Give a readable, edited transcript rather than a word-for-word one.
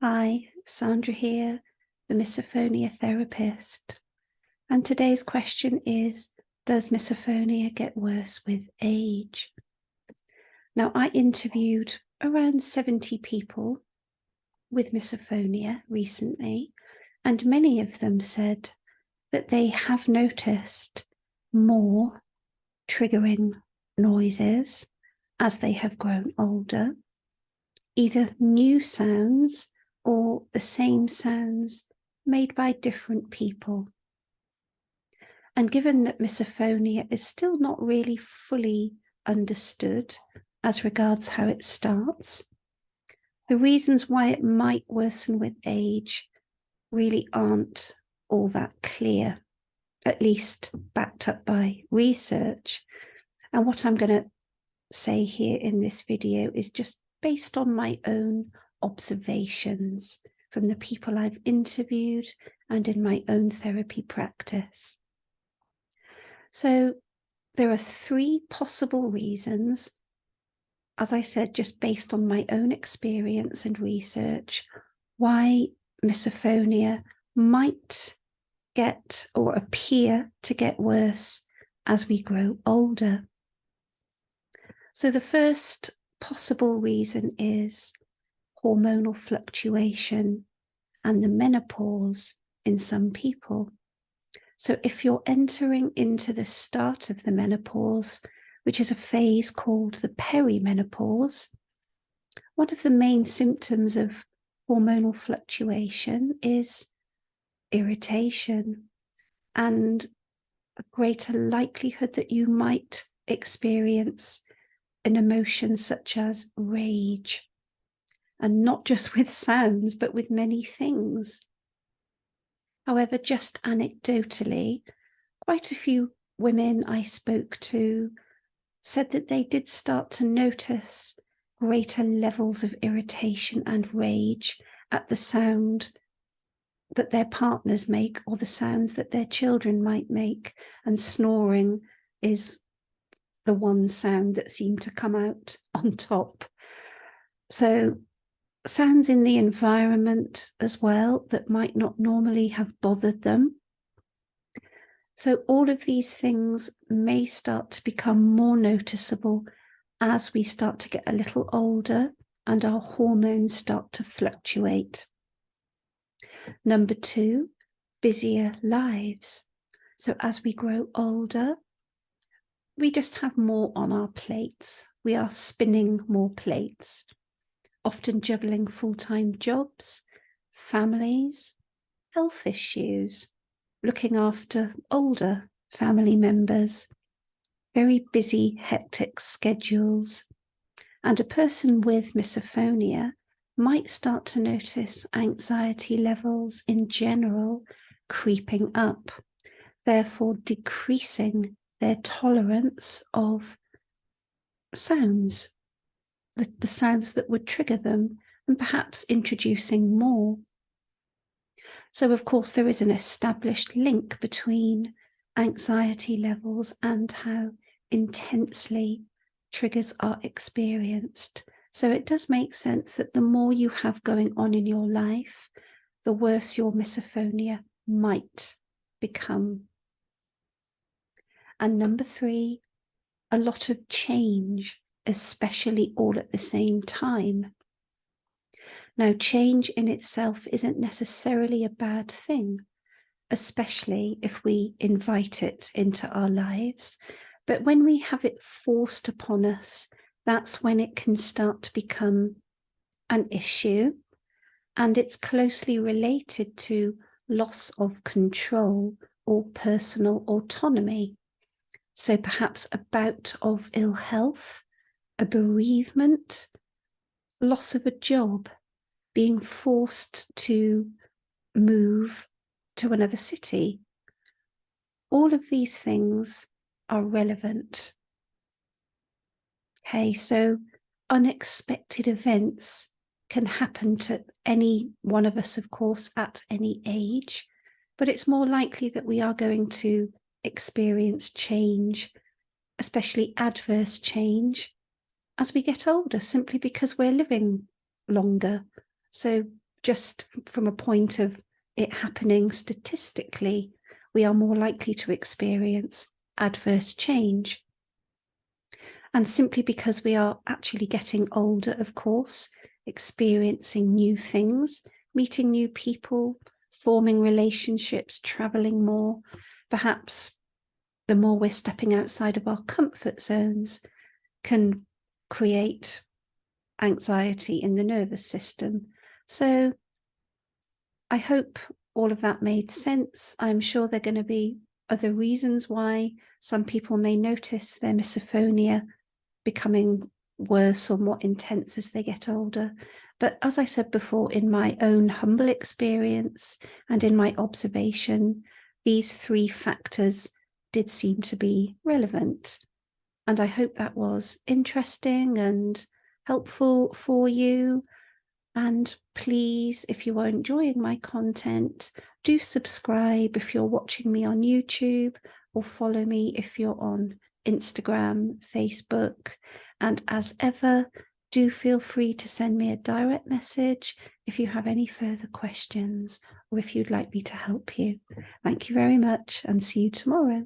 Hi, Sandra here, the Misophonia therapist. And today's question is, does misophonia get worse with age? Now, I interviewed around 70 people with misophonia recently, and many of them said that they have noticed more triggering noises as they have grown older, either new sounds or the same sounds made by different people. And given that misophonia is still not really fully understood as regards how it starts, the reasons why it might worsen with age really aren't all that clear, at least backed up by research. And what I'm going to say here in this video is just based on my own observations from the people I've interviewed and in my own therapy practice. So there are three possible reasons, as I said, just based on my own experience and research, why misophonia might get or appear to get worse as we grow older. So the first possible reason is hormonal fluctuation and the menopause in some people. So if you're entering into the start of the menopause, which is a phase called the perimenopause, one of the main symptoms of hormonal fluctuation is irritation and a greater likelihood that you might experience an emotion such as rage, and not just with sounds, but with many things. However, just anecdotally, quite a few women I spoke to said that they did start to notice greater levels of irritation and rage at the sound that their partners make or the sounds that their children might make, and snoring is the one sound that seemed to come out on top. So sounds in the environment as well that might not normally have bothered them. So all of these things may start to become more noticeable as we start to get a little older and our hormones start to fluctuate. Number two, busier lives. So as we grow older, we just have more on our plates. We are spinning more plates, often juggling full-time jobs, families, health issues, looking after older family members, very busy, hectic schedules. And a person with misophonia might start to notice anxiety levels in general creeping up, therefore decreasing their tolerance of sounds, the sounds that would trigger them, and perhaps introducing more. So, of course, there is an established link between anxiety levels and how intensely triggers are experienced. So it does make sense that the more you have going on in your life, the worse your misophonia might become. And number three, a lot of change, especially all at the same time. Now, change in itself isn't necessarily a bad thing, especially if we invite it into our lives. But when we have it forced upon us, that's when it can start to become an issue. And it's closely related to loss of control or personal autonomy. So perhaps a bout of ill health, a bereavement, loss of a job, being forced to move to another city. All of these things are relevant. Okay, so unexpected events can happen to any one of us, of course, at any age, but it's more likely that we are going to experience change, especially adverse change, as we get older, simply because we're living longer. So just from a point of it happening statistically, we are more likely to experience adverse change. And simply because we are actually getting older, of course, experiencing new things, meeting new people, forming relationships, traveling more, perhaps the more we're stepping outside of our comfort zones can create anxiety in the nervous system. So I hope all of that made sense. I'm sure there are going to be other reasons why some people may notice their misophonia becoming worse or more intense as they get older. But as I said before, in my own humble experience and in my observation, these three factors did seem to be relevant. And I hope that was interesting and helpful for you. And please, if you are enjoying my content, do subscribe if you're watching me on YouTube, or follow me if you're on Instagram, Facebook. And as ever, do feel free to send me a direct message if you have any further questions or if you'd like me to help you. Thank you very much, and see you tomorrow.